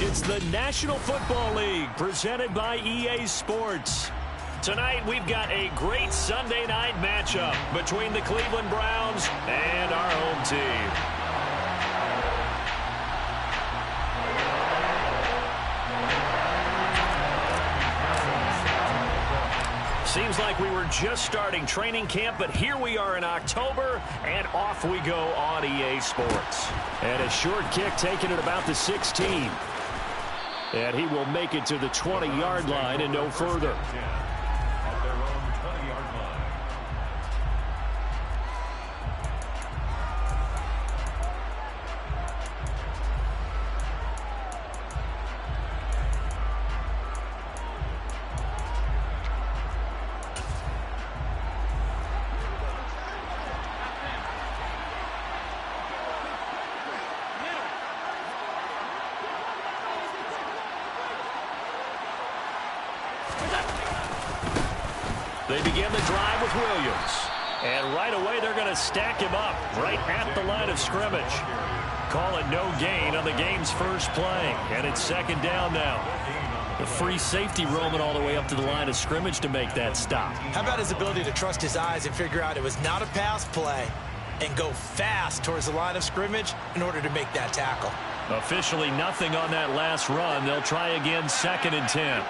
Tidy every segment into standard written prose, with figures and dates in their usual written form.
It's the National Football League presented by EA Sports. Tonight we've got a great Sunday night matchup between the Cleveland Browns and our home team. Seems like we were just starting training camp, but here we are in October, and off we go on EA Sports. And a short kick taken at about the 16. And he will make it to the 20-yard line and no further. They begin the drive with Williams. And right away, they're going to stack him up right at the line of scrimmage. Call it no gain on the game's first play. And it's second down now. The free safety roaming all the way up to the line of scrimmage to make that stop. How about his ability to trust his eyes and figure out it was not a pass play and go fast towards the line of scrimmage in order to make that tackle. Officially nothing on that last run. They'll try again, 2nd and 10.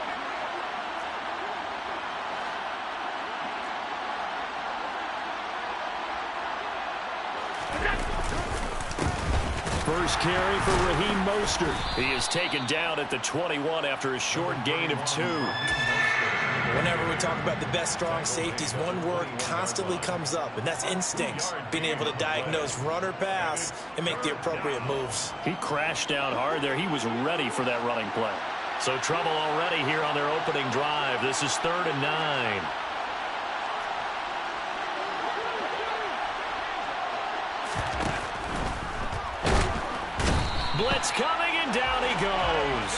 First carry for Raheem Mostert. He is taken down at the 21 after a short gain of 2. Whenever we talk about the best strong safeties, one word constantly comes up, and that's instincts. Being able to diagnose run or pass and make the appropriate moves. He crashed down hard there. He was ready for that running play. So trouble already here on their opening drive. This is 3rd and 9. Blitz coming, and down he goes.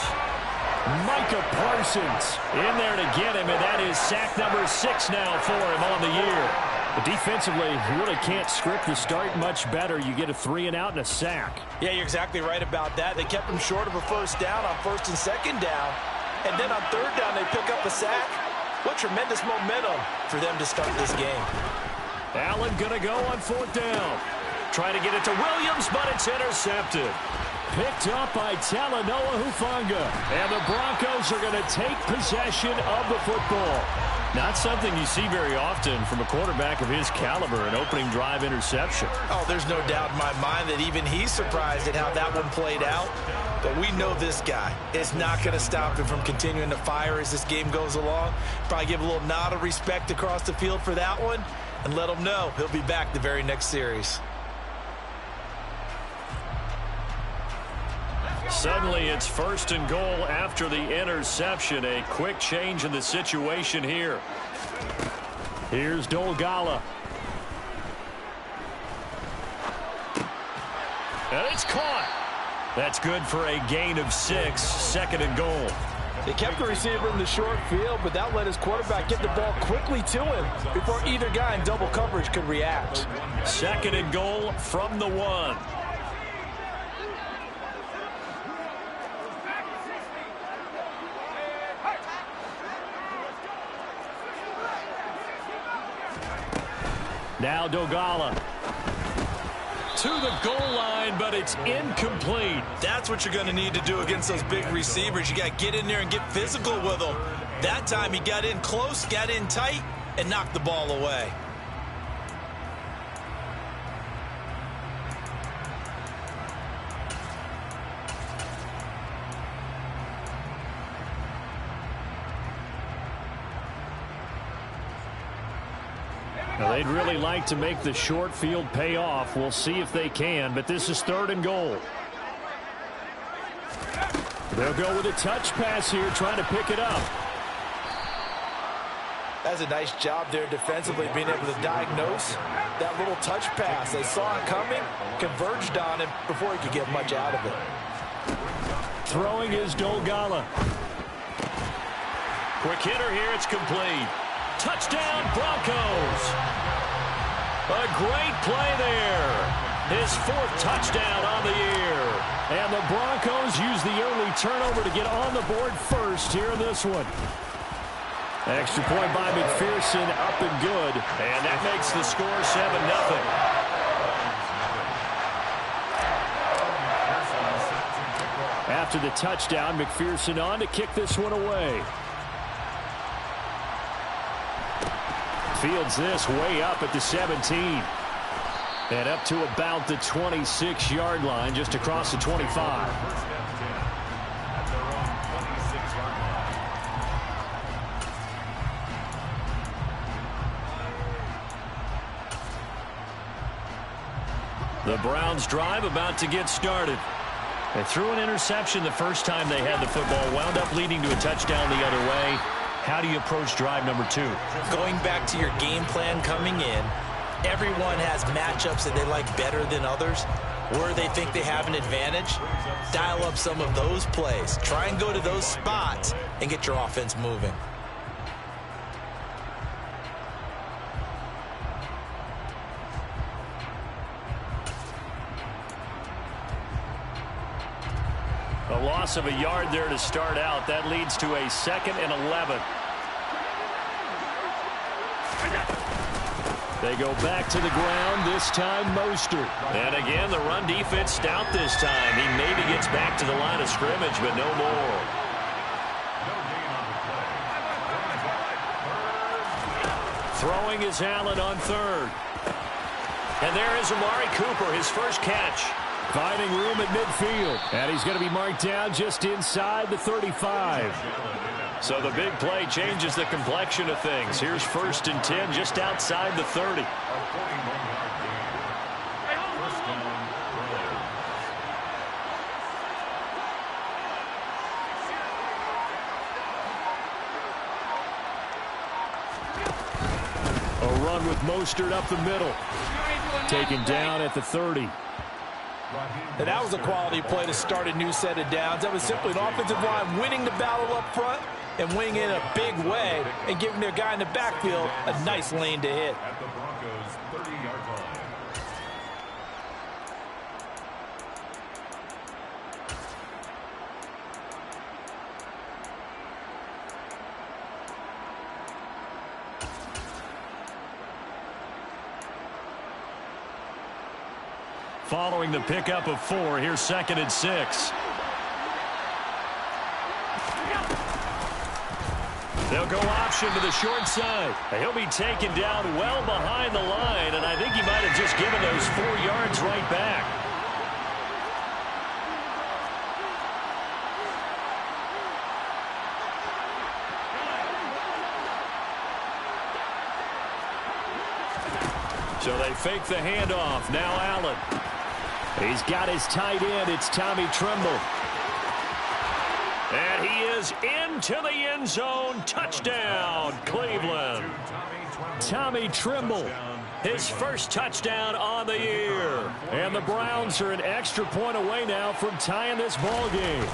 Micah Parsons in there to get him, and that is sack number 6 now for him on the year. But defensively, you really can't script the start much better. You get a 3-and-out and a sack. Yeah, you're exactly right about that. They kept him short of a first down on 1st and 2nd down. And then on 3rd down, they pick up a sack. What tremendous momentum for them to start this game. Allen going to go on 4th down. Trying to get it to Williams, but it's intercepted. Picked up by Talanoa Hufanga. And the Broncos are going to take possession of the football. Not something you see very often from a quarterback of his caliber, an opening drive interception. Oh, there's no doubt in my mind that even he's surprised at how that one played out. But we know this guy is not going to stop him from continuing to fire as this game goes along. Probably give a little nod of respect across the field for that one and let him know he'll be back the very next series. Suddenly, it's 1st and goal after the interception. A quick change in the situation here. Here's Dolgala. And it's caught. That's good for a gain of 6, 2nd and goal. They kept the receiver in the short field, but that let his quarterback get the ball quickly to him before either guy in double coverage could react. 2nd and goal from the 1. Now Dolgala to the goal line, but it's incomplete. That's what you're going to need to do against those big receivers. You got to get in there and get physical with them. That time he got in close, got in tight, and knocked the ball away. Now, they'd really like to make the short field pay off. We'll see if they can, but this is 3rd and goal. They'll go with a touch pass here, trying to pick it up. That's a nice job there defensively, being able to diagnose that little touch pass. They saw it coming, converged on him before he could get much out of it. Throwing is Dolgala. Quick hitter here, it's complete. Touchdown, Broncos. A great play there. His 4th touchdown on the year. And the Broncos use the early turnover to get on the board first here in this one. Extra point by McPherson, up and good. And that makes the score 7-0. After the touchdown, McPherson on to kick this one away. Fields this way up at the 17. And up to about the 26-yard line, just across the 25. The Browns drive about to get started. They threw an interception the first time they had the football, wound up leading to a touchdown the other way. How do you approach drive number 2? Going back to your game plan coming in, everyone has matchups that they like better than others. Where they think they have an advantage, dial up some of those plays. Try and go to those spots and get your offense moving. A loss of a yard there to start out. That leads to a 2nd and 11. They go back to the ground, this time Mostert. And again, the run defense stout this time. He maybe gets back to the line of scrimmage, but no more. Throwing is Allen on 3rd. And there is Amari Cooper, his first catch. Finding room at midfield. And he's going to be marked down just inside the 35. So the big play changes the complexion of things. Here's 1st and 10 just outside the 30. A run with Mostert up the middle. Taken down at the 30. And that was a quality play to start a new set of downs. That was simply an offensive line winning the battle up front and winning in a big way and giving their guy in the backfield a nice lane to hit. At the Broncos' 30-yard line. Following the pickup of 4, here's 2nd and 6. They'll go option to the short side. He'll be taken down well behind the line, and I think he might have just given those 4 yards right back. So they fake the handoff. Now Allen. He's got his tight end. It's Tommy Tremble. And he is into the end zone. Touchdown, Cleveland. Tommy Tremble, his first touchdown on the year. And the Browns are an extra point away now from tying this ball game.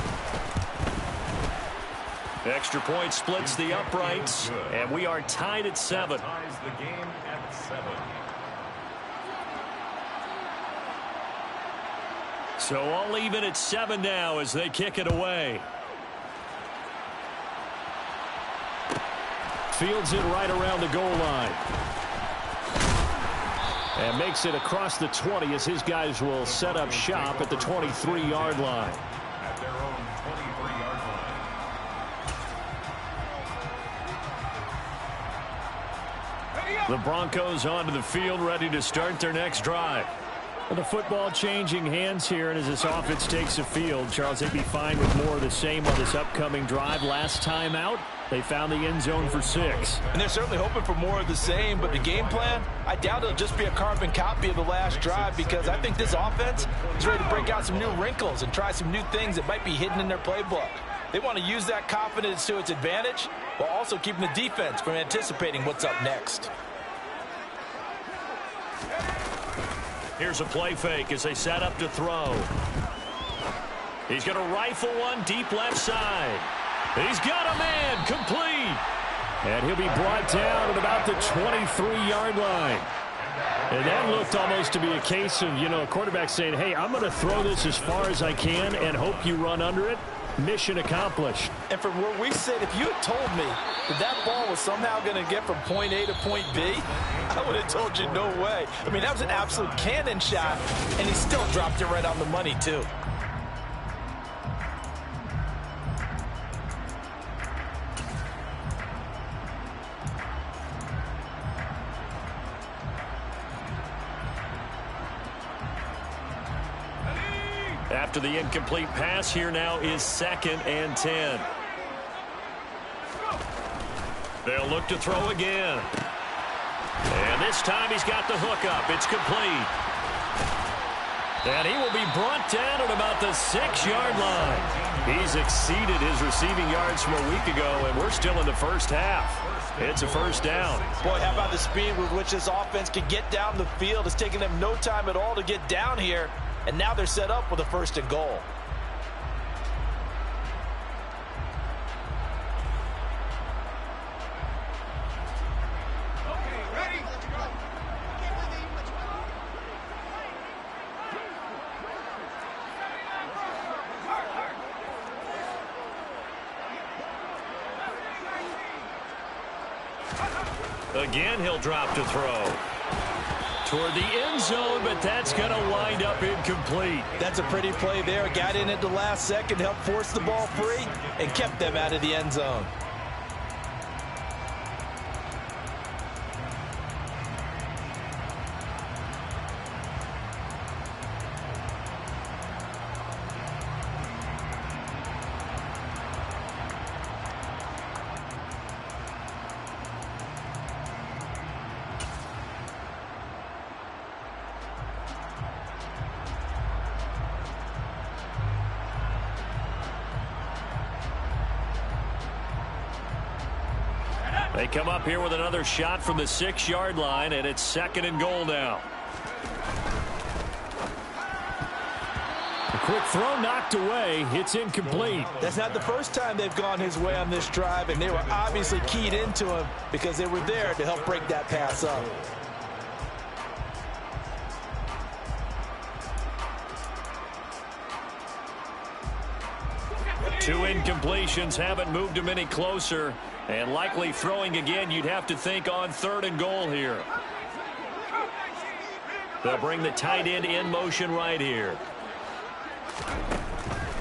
Extra point splits the uprights, and we are tied at 7. Ties the game at 7. So all even at 7 now as they kick it away. Fields it right around the goal line. And makes it across the 20 as his guys will set up shop at the 23-yard line. At their own 23-yard line. The Broncos onto the field, ready to start their next drive. The football changing hands here, and as this offense takes the field, Charles, they'd be fine with more of the same on this upcoming drive. Last time out, they found the end zone for 6. And they're certainly hoping for more of the same, but the game plan, I doubt it'll just be a carbon copy of the last drive, because I think this offense is ready to break out some new wrinkles and try some new things that might be hidden in their playbook. They want to use that confidence to its advantage while also keeping the defense from anticipating what's up next. Here's a play fake as they set up to throw. He's going to rifle one deep left side. He's got a man, complete. And he'll be brought down at about the 23-yard line. And that looked almost to be a case of, a quarterback saying, hey, I'm going to throw this as far as I can and hope you run under it. Mission accomplished. And from where we sit, if you had told me that ball was somehow going to get from point A to point B, I would have told you no way. I mean, that was an absolute cannon shot, and he still dropped it right on the money, too. After the incomplete pass, here now is 2nd and 10. They'll look to throw again. And this time he's got the hook up. It's complete. And he will be brought down at about the 6-yard line. He's exceeded his receiving yards from a week ago, and we're still in the first half. It's a first down. Boy, how about the speed with which this offense can get down the field? It's taking them no time at all to get down here. And now they're set up with a 1st and goal. Okay, ready? Let's go. Again, he'll drop to throw. Toward the end zone, but that's going to wind up incomplete. That's a pretty play there. Got in at the last second, helped force the ball free, and kept them out of the end zone. They come up here with another shot from the 6-yard line, and it's 2nd and goal now. A quick throw knocked away. It's incomplete. That's not the first time they've gone his way on this drive, and they were obviously keyed into him because they were there to help break that pass up. Two incompletions haven't moved him any closer. And likely throwing again, you'd have to think on 3rd and goal here. They'll bring the tight end in motion right here.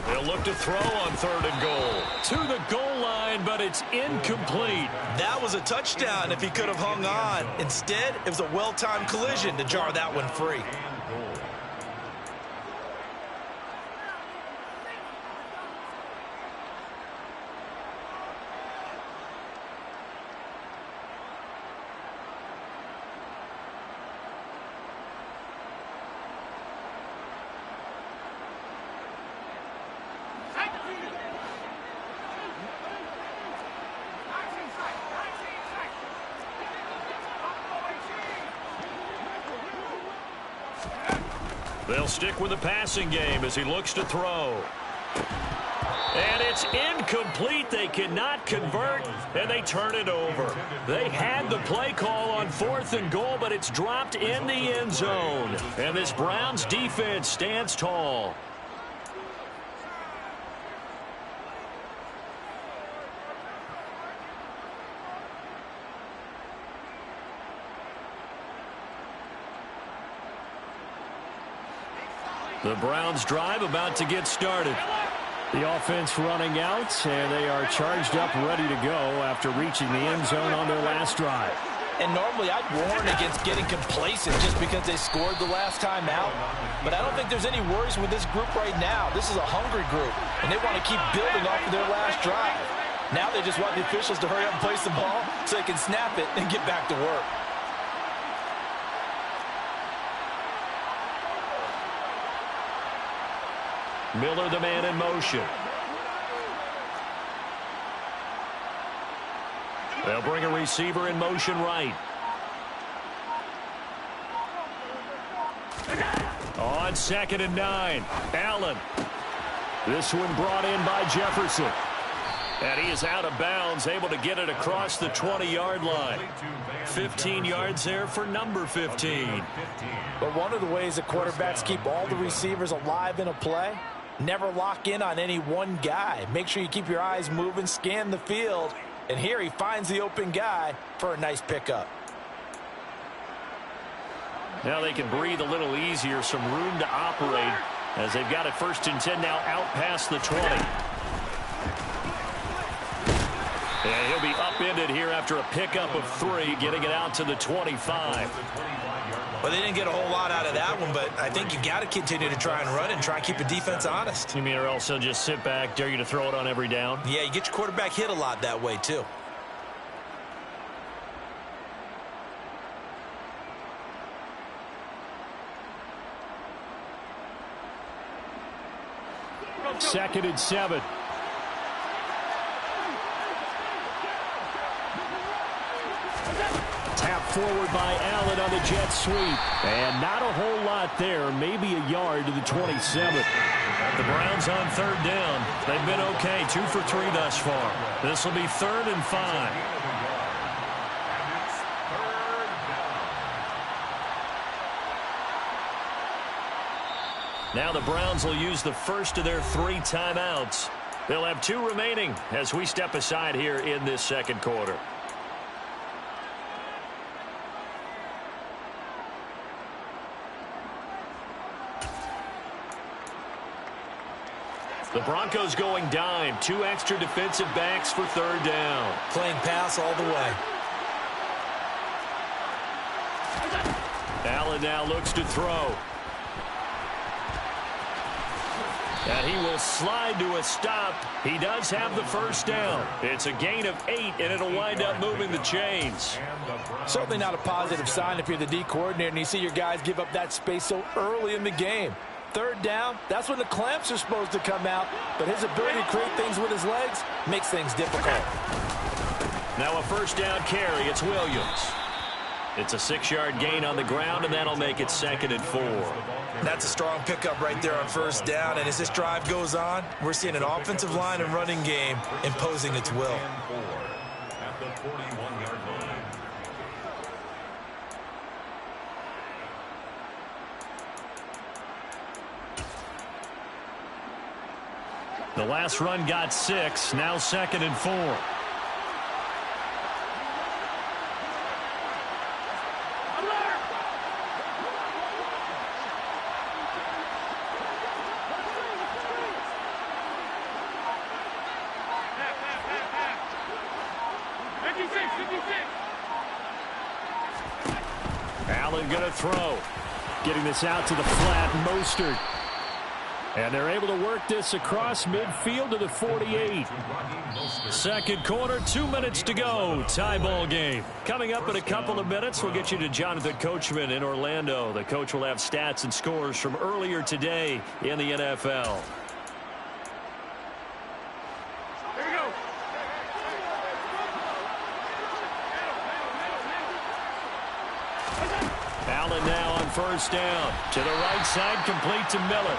They'll look to throw on 3rd and goal. To the goal line, but it's incomplete. That was a touchdown if he could have hung on. Instead, it was a well-timed collision to jar that one free. They'll stick with the passing game as he looks to throw. And it's incomplete. They cannot convert, and they turn it over. They had the play call on 4th and goal, but it's dropped in the end zone. And this Browns defense stands tall. The Browns drive about to get started. The offense running out, and they are charged up, ready to go after reaching the end zone on their last drive. And normally I'd warn against getting complacent just because they scored the last time out. But I don't think there's any worries with this group right now. This is a hungry group, and they want to keep building off of their last drive. Now they just want the officials to hurry up and place the ball so they can snap it and get back to work. Miller, the man in motion. They'll bring a receiver in motion right. On 2nd and 9, Allen. This one brought in by Jefferson. And he is out of bounds, able to get it across the 20-yard line. 15 yards there for number 15. But one of the ways that quarterbacks keep all the receivers alive in a play, never lock in on any one guy. Make sure you keep your eyes moving, scan the field. And here he finds the open guy for a nice pickup. Now they can breathe a little easier, some room to operate as they've got it 1st and 10 now out past the 20. And he'll be upended here after a pickup of 3, getting it out to the 25. Well, they didn't get a whole lot out of that one, but I think you got to continue to try and run and try and keep a defense honest. You mean or else they'll just sit back, dare you to throw it on every down? Yeah, you get your quarterback hit a lot that way, too. Second and 7. Tap forward by Allen on the jet sweep. And not a whole lot there, maybe a yard to the 27. The Browns on 3rd down. They've been okay, 2 for 3 thus far. This will be 3rd and 5. Now the Browns will use the first of their 3 timeouts. They'll have 2 remaining as we step aside here in this second quarter. The Broncos going dime. 2 extra defensive backs for 3rd down. Playing pass all the way. Allen now looks to throw. And he will slide to a stop. He does have the 1st down. It's a gain of 8, and it'll wind up moving the chains. Certainly not a positive sign if you're the D coordinator and you see your guys give up that space so early in the game. 3rd down, that's when the clamps are supposed to come out, but his ability to create things with his legs makes things difficult. Now a 1st down carry. It's Williams. It's a 6-yard gain on the ground, and that'll make it 2nd and 4. That's a strong pickup right there on 1st down, and as this drive goes on, we're seeing an offensive line and running game imposing its will. At the 41-yard line. The last run got 6. Now 2nd and 4. Allen going to throw. Getting this out to the flat, Mostert. And they're able to work this across midfield to the 48. Second quarter, 2 minutes to go. Tie ball game. Coming up in a couple of minutes, we'll get you to Jonathan Coachman in Orlando. The coach will have stats and scores from earlier today in the NFL. Allen now on 1st down. To the right side, complete to Miller.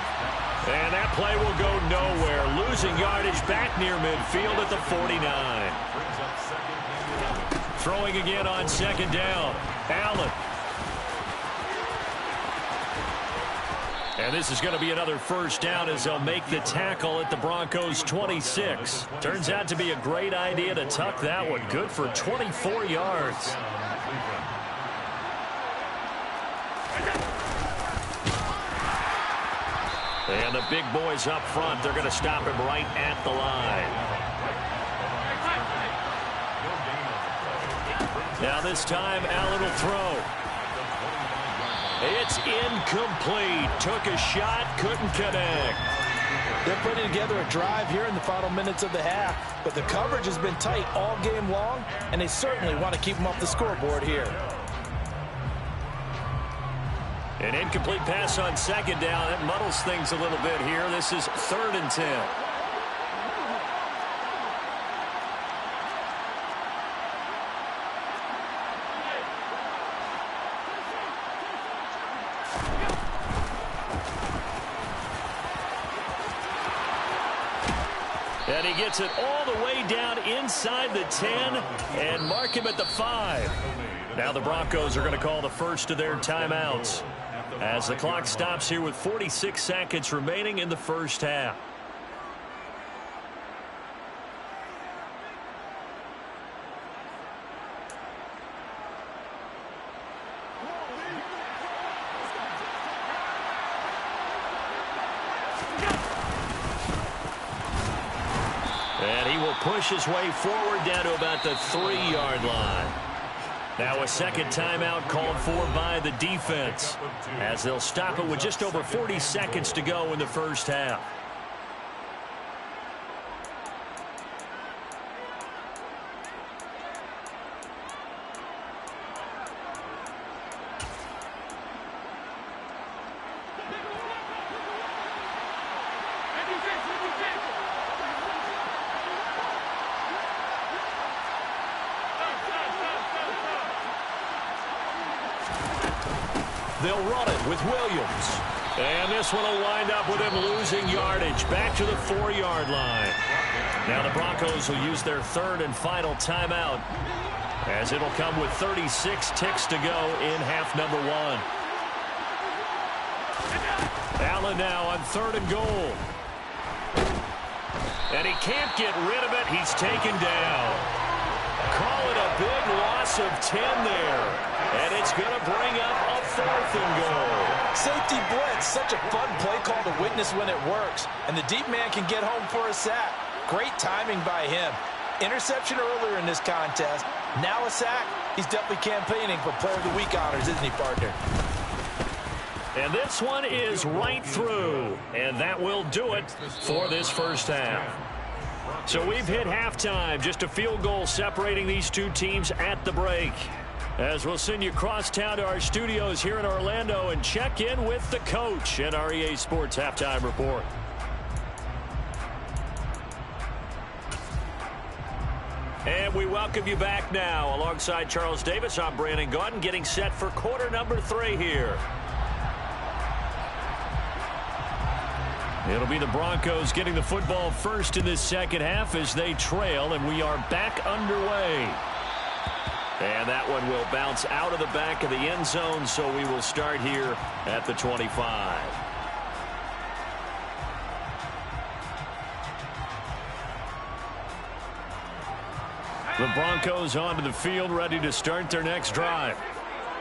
And that play will go nowhere. Losing yardage back near midfield at the 49. Throwing again on 2nd down. Allen. And this is going to be another 1st down as they'll make the tackle at the Broncos 26. Turns out to be a great idea to tuck that one. Good for 24 yards. And the big boys up front, they're going to stop him right at the line. Now this time, Allen will throw. It's incomplete. Took a shot, couldn't connect. They're putting together a drive here in the final minutes of the half, but the coverage has been tight all game long, and they certainly want to keep them off the scoreboard here. An incomplete pass on 2nd down. That muddles things a little bit here. This is 3rd and 10. And he gets it all the way down inside the 10 and mark him at the 5. Now the Broncos are going to call the first of their timeouts as the clock stops here with 46 seconds remaining in the first half. And he will push his way forward down to about the 3-yard line. Now a second timeout called for by the defense as they'll stop it with just over 40 seconds to go in the first half. They'll run it with Williams. And this one will wind up with him losing yardage back to the 4-yard line. Now the Broncos will use their third and final timeout as it'll come with 36 ticks to go in half number 1. Allen now on 3rd and goal. And he can't get rid of it. He's taken down. Call it a big loss of 10 there. And it's going to bring up a 4th and goal. Safety blitz, such a fun play call to witness when it works. And the deep man can get home for a sack. Great timing by him. Interception earlier in this contest. Now a sack. He's definitely campaigning for Player of the Week honors, isn't he, partner? And this one is right through. And that will do it for this first half. So we've hit halftime. Just a field goal separating these two teams at the break. As we'll send you across town to our studios here in Orlando and check in with the coach at our EA Sports Halftime Report. And we welcome you back now. Alongside Charles Davis, I'm Brandon Gaudin, getting set for quarter number 3 here. It'll be the Broncos getting the football first in this second half as they trail, and we are back underway. And that one will bounce out of the back of the end zone, so we will start here at the 25. The Broncos onto the field, ready to start their next drive.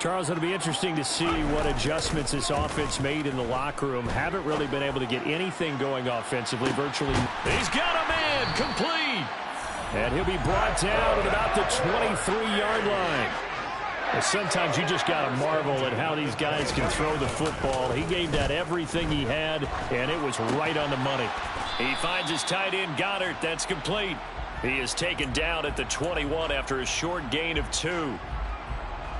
Charles, it'll be interesting to see what adjustments this offense made in the locker room. Haven't really been able to get anything going offensively, virtually. He's got a man, complete. And he'll be brought down at about the 23-yard line. And sometimes you just got to marvel at how these guys can throw the football. He gave that everything he had, and it was right on the money. He finds his tight end, Goddard. That's complete. He is taken down at the 21 after a short gain of 2.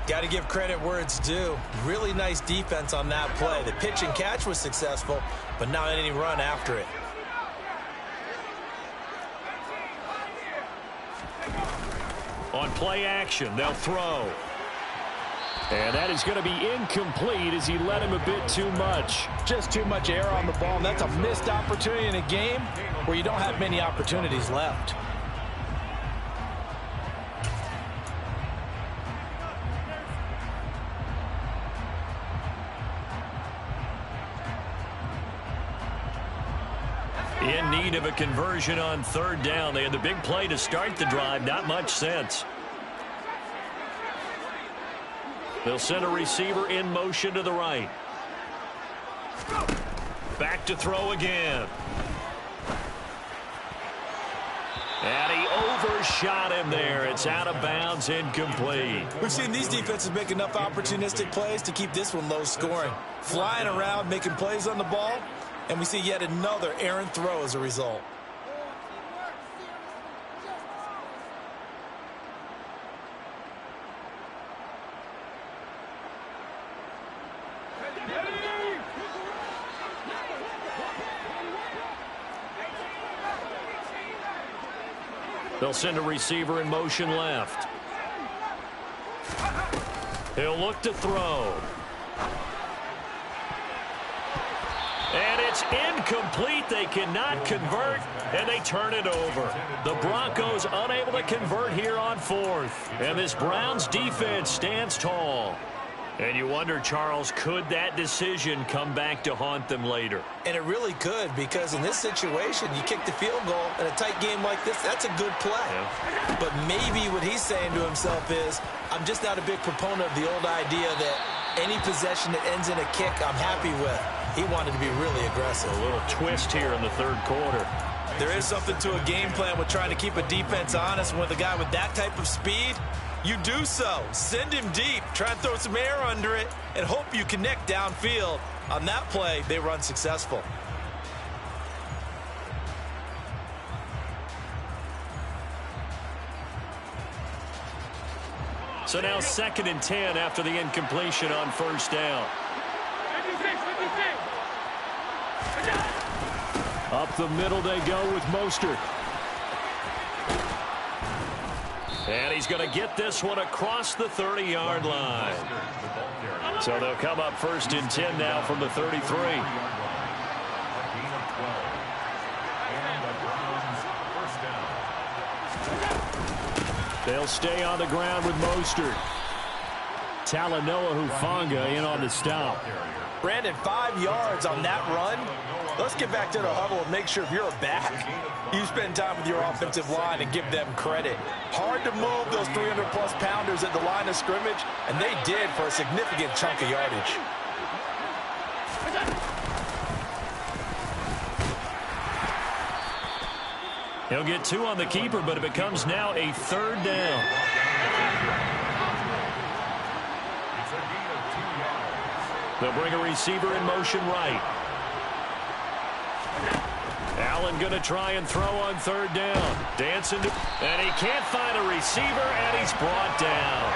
Got to give credit where it's due. Really nice defense on that play. The pitch and catch was successful, but not any run after it. On play action, they'll throw. And that is going to be incomplete as he led him a bit too much. Just too much air on the ball, and that's a missed opportunity in a game where you don't have many opportunities left. In need of a conversion on 3rd down. They had the big play to start the drive. Not much sense. They'll send a receiver in motion to the right. Back to throw again. And he overshot him there. It's out of bounds, incomplete. We've seen these defenses make enough opportunistic plays to keep this one low scoring. Flying around, making plays on the ball, and we see yet another errant throw as a result. They'll send a receiver in motion left. He'll look to throw. And it's incomplete. They cannot convert, and they turn it over. The Broncos unable to convert here on 4th. And this Browns defense stands tall. And you wonder, Charles, could that decision come back to haunt them later? And it really could, because in this situation, you kick the field goal in a tight game like this, that's a good play. Yeah. But maybe what he's saying to himself is, I'm just not a big proponent of the old idea that any possession that ends in a kick I'm happy with. He wanted to be really aggressive. A little twist here in the 3rd quarter. There is something to a game plan with trying to keep a defense honest. With a guy with that type of speed, you do so. Send him deep. Try and throw some air under it and hope you connect downfield. On that play, they were unsuccessful. So now 2nd and 10 after the incompletion on 1st down. Up the middle they go with Mostert. And he's going to get this one across the 30-yard line. So they'll come up 1st and 10 now from the 33. They'll stay on the ground with Mostert. Talanoa Hufanga in on the stop. Brandon, 5 yards on that run. Let's get back to the huddle and make sure if you're a back, you spend time with your offensive line and give them credit. Hard to move those 300-plus pounders at the line of scrimmage, and they did for a significant chunk of yardage. He'll get 2 on the keeper, but it becomes now a 3rd down. They'll bring a receiver in motion right. Allen going to try and throw on 3rd down. Dancing to, and he can't find a receiver, and he's brought down.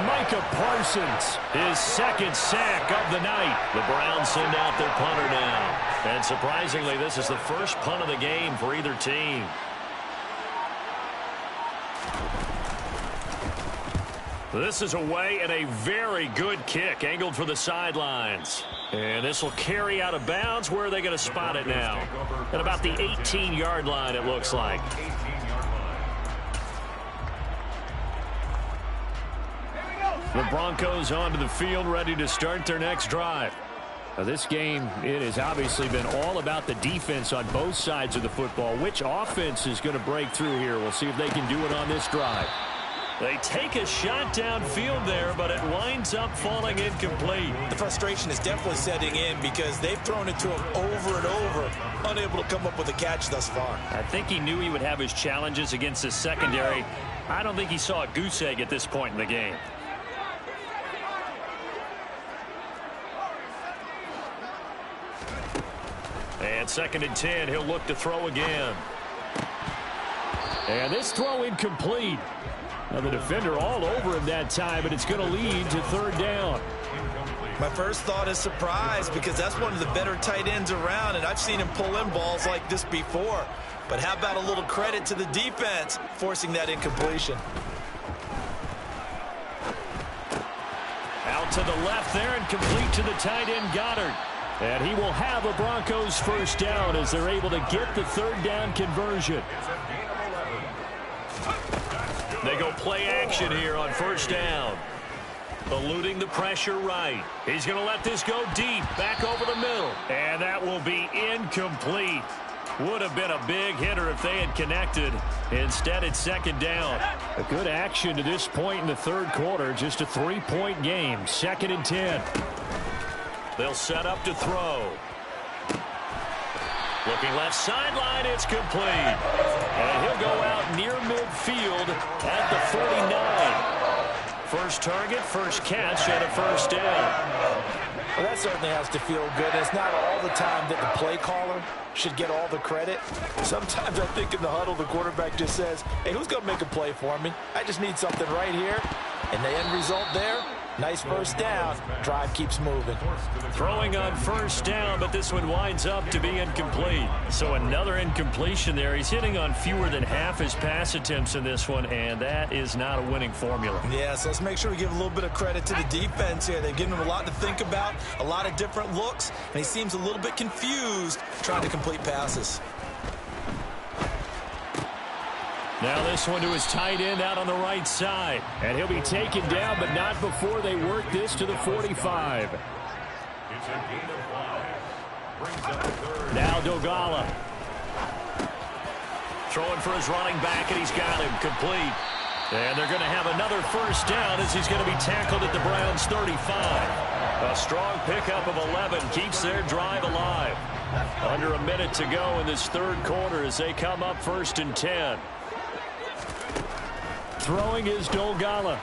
Micah Parsons, his 2nd sack of the night. The Browns send out their punter now. And surprisingly, this is the first punt of the game for either team. This is away and a very good kick angled for the sidelines. And this will carry out of bounds. Where are they going to spot it now? At about the 18-yard line, it looks like. The Broncos onto the field, ready to start their next drive. Now this game, it has obviously been all about the defense on both sides of the football. Which offense is going to break through here? We'll see if they can do it on this drive. They take a shot downfield there, but it winds up falling incomplete. The frustration is definitely setting in because they've thrown it to him over and over, unable to come up with a catch thus far. I think he knew he would have his challenges against the secondary. I don't think he saw a goose egg at this point in the game. And 2nd and 10, he'll look to throw again. And this throw incomplete. Now the defender all over him that time, but it's going to lead to 3rd down. My first thought is surprise because that's one of the better tight ends around, and I've seen him pull in balls like this before. But how about a little credit to the defense forcing that incompletion? Out to the left there and complete to the tight end Goddard. And he will have a Broncos 1st down as they're able to get the 3rd down conversion. They go play action here on 1st down. Eluding the pressure right. He's going to let this go deep, back over the middle. And that will be incomplete. Would have been a big hitter if they had connected. Instead, it's 2nd down. A good action to this point in the 3rd quarter. Just a 3-point game. 2nd and 10. They'll set up to throw. Looking left sideline, it's complete. And he'll go out near midfield at the 49. First target, first catch, and a 1st down. Well, that certainly has to feel good. It's not all the time that the play caller should get all the credit. Sometimes I think in the huddle, the quarterback just says, hey, who's going to make a play for me? I just need something right here. And the end result there, Nice first down. Drive keeps moving. Throwing on first down, but this one winds up to be incomplete. So another incompletion there. He's hitting on fewer than half his pass attempts in this one, and that is not a winning formula. Yeah, so let's make sure we give a little bit of credit to the defense here. They've given him a lot to think about, a lot of different looks, and he seems a little bit confused trying to complete passes. Now this one to his tight end out on the right side. And he'll be taken down, but not before they work this to the 45. It's a gain of 5. Brings up third. Now Dogala. Throwing for his running back, and he's got him complete. And they're going to have another first down as he's going to be tackled at the Browns' 35. A strong pickup of 11 keeps their drive alive. Under a minute to go in this third quarter as they come up 1st and 10. Throwing is Dogala.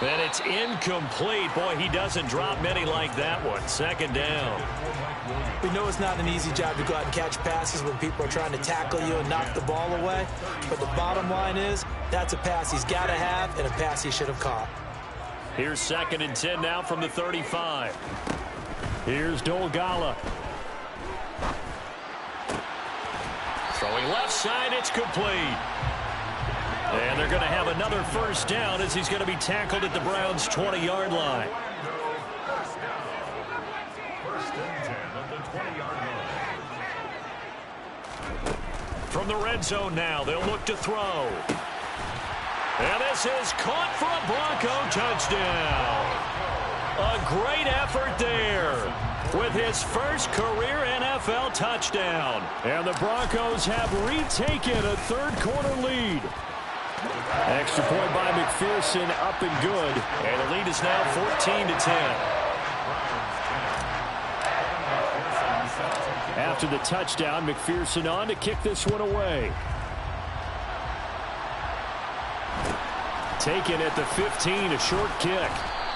And it's incomplete. Boy, he doesn't drop many like that one. 2nd down. We know it's not an easy job to go out and catch passes when people are trying to tackle you and knock the ball away. But the bottom line is, that's a pass he's got to have and a pass he should have caught. Here's 2nd and 10 now from the 35. Here's Dogala. Throwing left side, it's complete. And they're going to have another first down as he's going to be tackled at the Browns' 20-yard line. 1st and 10 at the 20-yard line. From the red zone now, they'll look to throw. And this is caught for a Bronco touchdown. A great effort there with his first career NFL touchdown. And the Broncos have retaken a third-quarter lead. Extra point by McPherson, up and good. And the lead is now 14-10. After the touchdown, McPherson on to kick this one away. Taken at the 15, a short kick.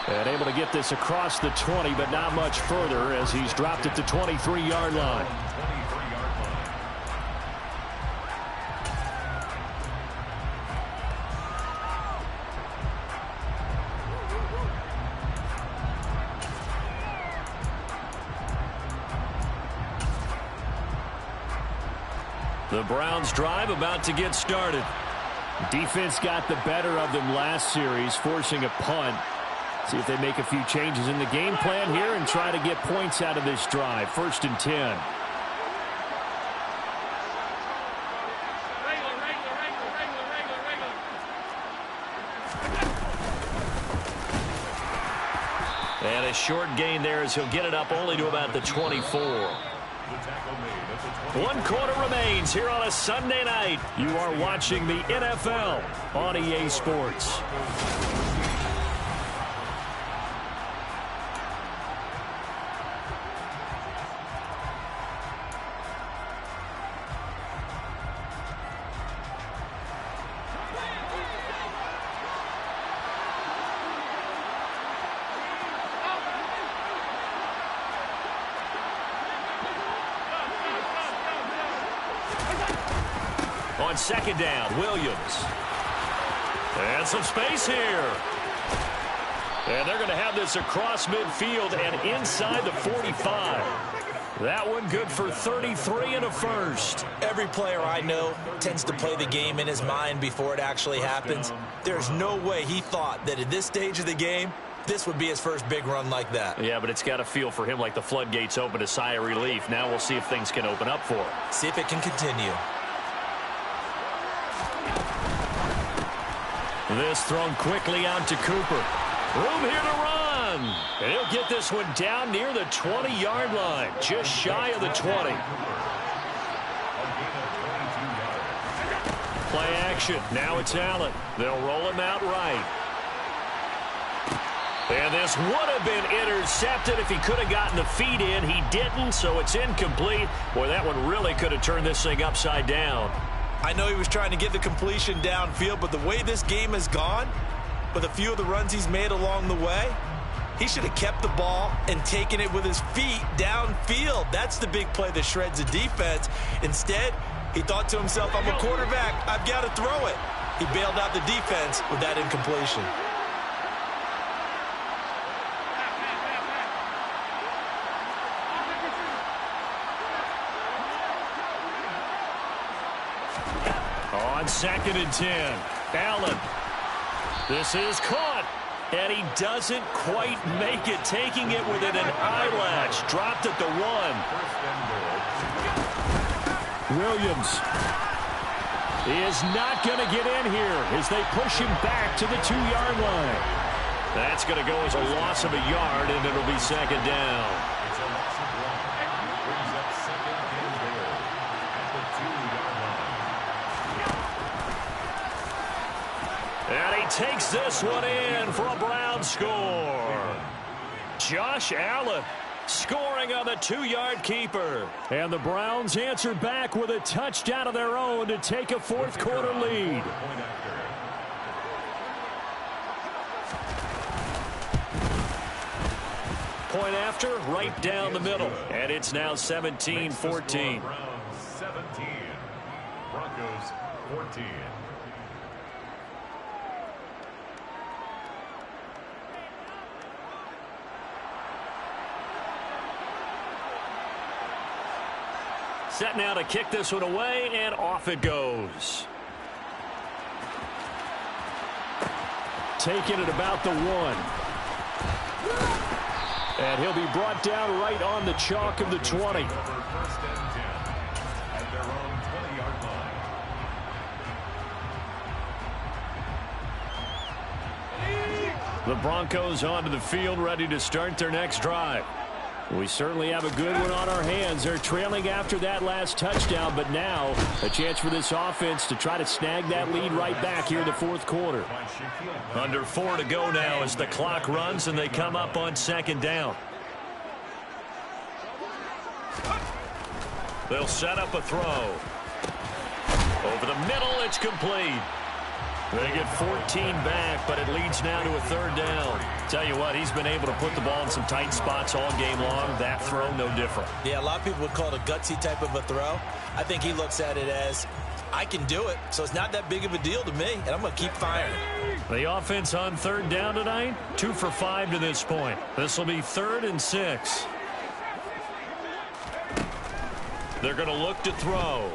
And able to get this across the 20, but not much further as he's dropped at the 23-yard line. The Browns drive about to get started. Defense got the better of them last series, forcing a punt. See if they make a few changes in the game plan here and try to get points out of this drive. 1st and 10. And a short gain there as he'll get it up only to about the 24. 1 quarter remains here on a Sunday night. You are watching the NFL on EA Sports. On 2nd down, Williams. And some space here. And they're going to have this across midfield and inside the 45. That one good for 33 and a first. Every player I know tends to play the game in his mind before it actually happens. There's no way he thought that at this stage of the game, this would be his first big run like that. Yeah, but it's got to feel for him like the floodgates open, a sigh of relief. Now we'll see if things can open up for him. See if it can continue. This thrown quickly out to Cooper. Room here to run. And he'll get this one down near the 20-yard line, just shy of the 20. Play action. Now it's Allen. They'll roll him out right. And this would have been intercepted if he could have gotten the feet in. He didn't, so it's incomplete. Boy, that one really could have turned this thing upside down. I know he was trying to get the completion downfield, but the way this game has gone, with a few of the runs he's made along the way, he should have kept the ball and taken it with his feet downfield. That's the big play that shreds the defense. Instead, he thought to himself, I'm a quarterback, I've got to throw it. He bailed out the defense with that incompletion. on 2nd and 10. Allen. This is caught. And he doesn't quite make it, taking it within an eyelash. Dropped at the 1. Williams. He is not going to get in here as they push him back to the 2-yard line. That's going to go as a loss of a yard, and it'll be 2nd down. It's a loss of 1. Brings up 2nd and goal at the 2-yard line. And he takes this one in for a Brown score. Josh Allen scoring on the 2-yard keeper. And the Browns answer back with a touchdown of their own to take a fourth-quarter lead. Point after, right down the middle. And it's now 17-14. 17. Broncos 14. Set now to kick this one away, and off it goes. Taking it about the 1. And he'll be brought down right on the chalk of the 20. First and 10 at their own 20-yard line. The Broncos onto the field, ready to start their next drive. We certainly have a good one on our hands. They're trailing after that last touchdown, but now a chance for this offense to try to snag that lead right back here in the fourth quarter. Under 4 to go now as the clock runs and they come up on 2nd down. They'll set up a throw. Over the middle, it's complete. They get 14 back, but it leads now to a 3rd down. Tell you what, he's been able to put the ball in some tight spots all game long. That throw, no different. Yeah, a lot of people would call it a gutsy type of a throw. I think he looks at it as, I can do it, so it's not that big of a deal to me, and I'm going to keep firing. The offense on 3rd down tonight, 2 for 5 to this point. This will be 3rd and 6. They're going to look to throw.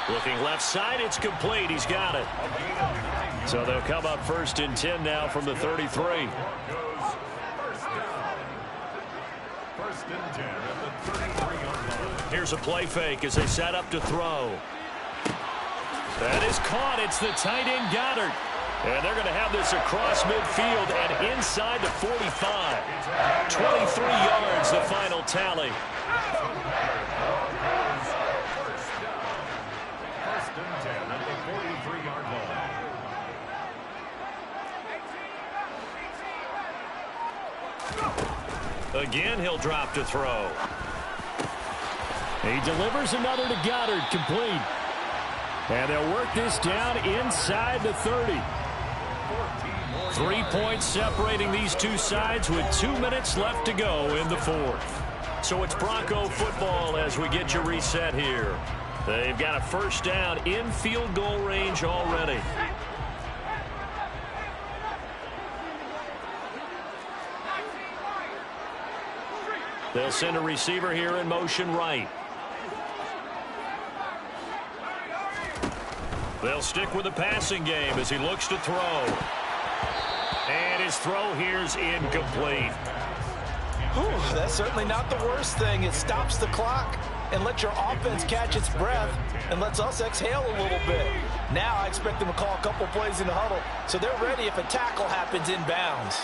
Looking left side, it's complete. He's got it. So they'll come up 1st and 10 now from the 33. First and 10 at the 33-yard line. Here's a play fake as they set up to throw. That is caught. It's the tight end Goddard. And they're going to have this across midfield and inside the 45. 23 yards, the final tally. First and 10 at the 43-yard line. Again, he'll drop to throw. He delivers another to Goddard, complete. And they'll work this down inside the 30. 3 points separating these two sides with 2 minutes left to go in the fourth. So it's Bronco football as we get you reset here. They've got a first down in field goal range already. They'll send a receiver here in motion right. They'll stick with the passing game as he looks to throw. And his throw here's incomplete. Whew, that's certainly not the worst thing. It stops the clock and lets your offense catch its breath and lets us exhale a little bit. Now I expect them to call a couple plays in the huddle so they're ready if a tackle happens inbounds.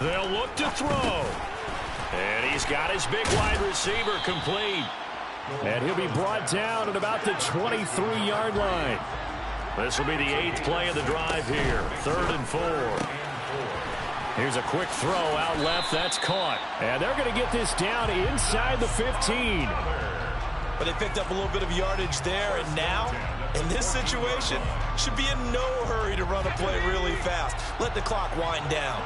They'll look to throw. And he's got his big wide receiver complete. And he'll be brought down at about the 23-yard line. This will be the 8th play of the drive here. 3rd and 4. Here's a quick throw out left. That's caught. And they're going to get this down inside the 15. But they picked up a little bit of yardage there. And now, in this situation, should be in no hurry to run a play really fast. Let the clock wind down.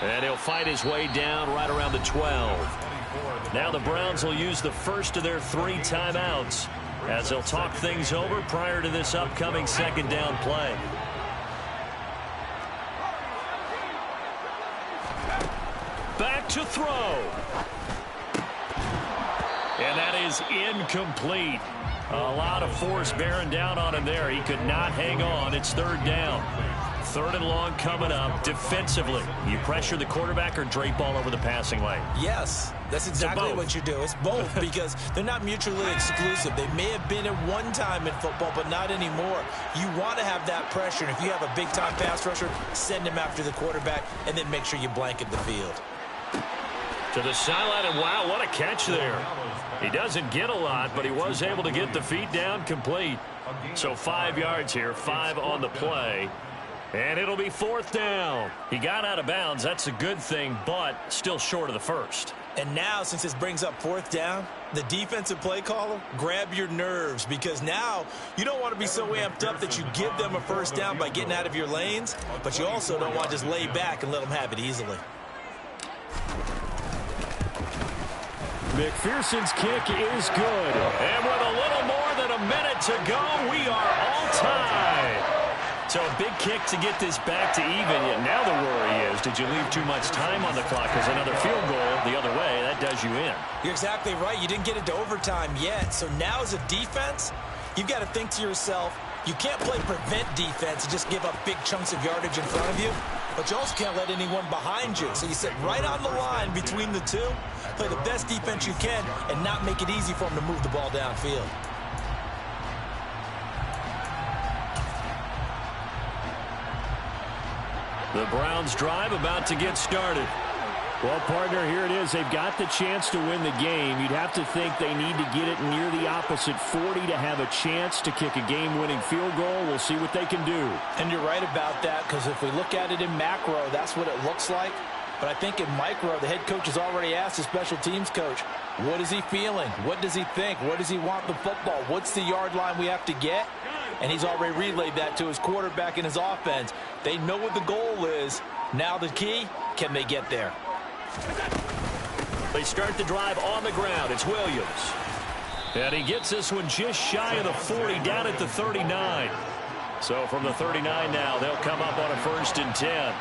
And he'll fight his way down right around the 12. Now the Browns will use the first of their 3 timeouts as they'll talk things over prior to this upcoming 2nd down play. Back to throw. And that is incomplete. A lot of force bearing down on him there. He could not hang on. It's third down. Third and long coming up. Defensively, you pressure the quarterback or drape all over the passing lane? Yes, that's exactly what you do. It's both because they're not mutually exclusive. They may have been at one time in football, but not anymore. You want to have that pressure. And if you have a big-time pass rusher, send him after the quarterback, and then make sure you blanket the field. To the sideline, and wow, what a catch there. He doesn't get a lot, but he was able to get the feet down complete. So 5 yards here, 5 on the play. And it'll be fourth down. He got out of bounds. That's a good thing, but still short of the first. And now, since this brings up fourth down, the defensive play caller, grab your nerves, because now you don't want to be so amped up that you give them a first down by getting out of your lanes, but you also don't want to just lay back and let them have it easily. McPherson's kick is good. And with a little more than a minute to go, we are all tied. So a big kick to get this back to even. Yet now the worry is, did you leave too much time on the clock? Because another field goal the other way, that does you in. You're exactly right. You didn't get into overtime yet. So now as a defense, you've got to think to yourself, you can't play prevent defense and just give up big chunks of yardage in front of you. But you also can't let anyone behind you. So you sit right on the line between the two, play the best defense you can, and not make it easy for them to move the ball downfield. The Browns drive about to get started. Well, partner, here it is. They've got the chance to win the game. You'd have to think they need to get it near the opposite 40 to have a chance to kick a game-winning field goal. We'll see what they can do. And you're right about that, because if we look at it in macro, that's what it looks like. But I think in micro, the head coach has already asked the special teams coach, what is he feeling? What does he think? What does he want the football? What's the yard line we have to get? And he's already relayed that to his quarterback and his offense. They know what the goal is. Now the key, can they get there? They start the drive on the ground. It's Williams. And he gets this one just shy of the 40, down at the 39. So from the 39 now, they'll come up on a 1st and 10.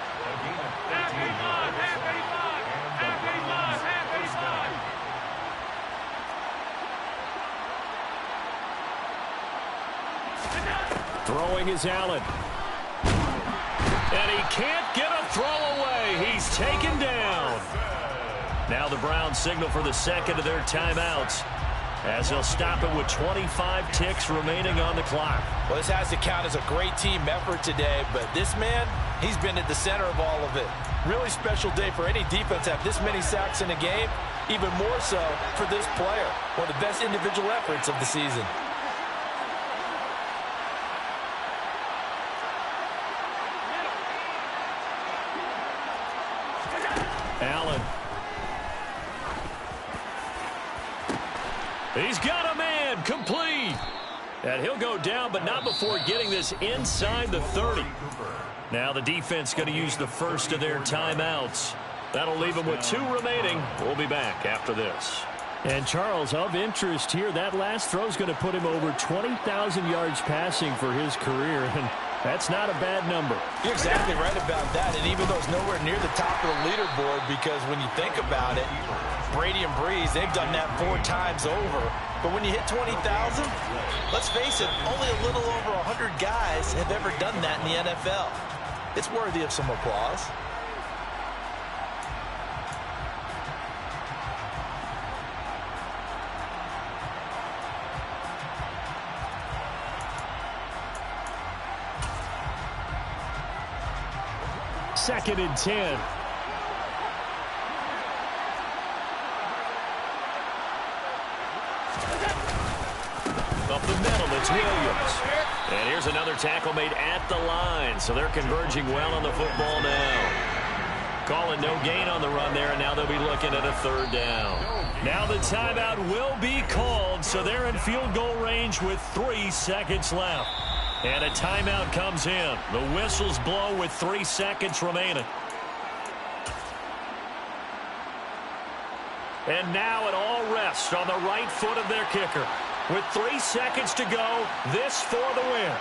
Throwing is Allen. And he can't get a throw away. He's taken down. Now the Browns signal for the second of their timeouts, as they'll stop it with 25 ticks remaining on the clock. Well, this has to count as a great team effort today, but this man, he's been at the center of all of it. Really special day for any defense to have this many sacks in a game, even more so for this player. One of the best individual efforts of the season. Allen. He's got a man, complete. And he'll go down, but not before getting this inside the 30. Now the defense going to use the first of their timeouts. That'll leave them with 2 remaining. We'll be back after this. And Charles, of interest here, that last throw is going to put him over 20,000 yards passing for his career. And that's not a bad number. You're exactly right about that. And even though it's nowhere near the top of the leaderboard, because when you think about it, Brady and Breeze, they've done that 4 times over. But when you hit 20,000, let's face it, only a little over 100 guys have ever done that in the NFL. It's worthy of some applause. Second and 10. Up the middle, it's Williams. And here's another tackle made at the line. So they're converging well on the football now. Calling no gain on the run there, and now they'll be looking at a 3rd down. Now the timeout will be called, so they're in field goal range with 3 seconds left. And a timeout comes in. The whistles blow with 3 seconds remaining. And now it all rests on the right foot of their kicker. With 3 seconds to go, this for the win.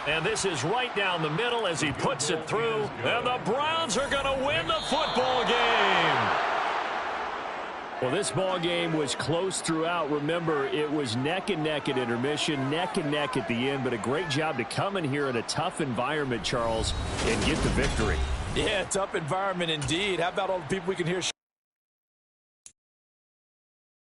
And this is right down the middle as he puts it through. And the Browns are going to win the football game. Well, this ball game was close throughout. Remember, it was neck and neck at intermission, neck and neck at the end, but a great job to come in here in a tough environment, Charles, and get the victory. Yeah, tough environment indeed. How about all the people we can hear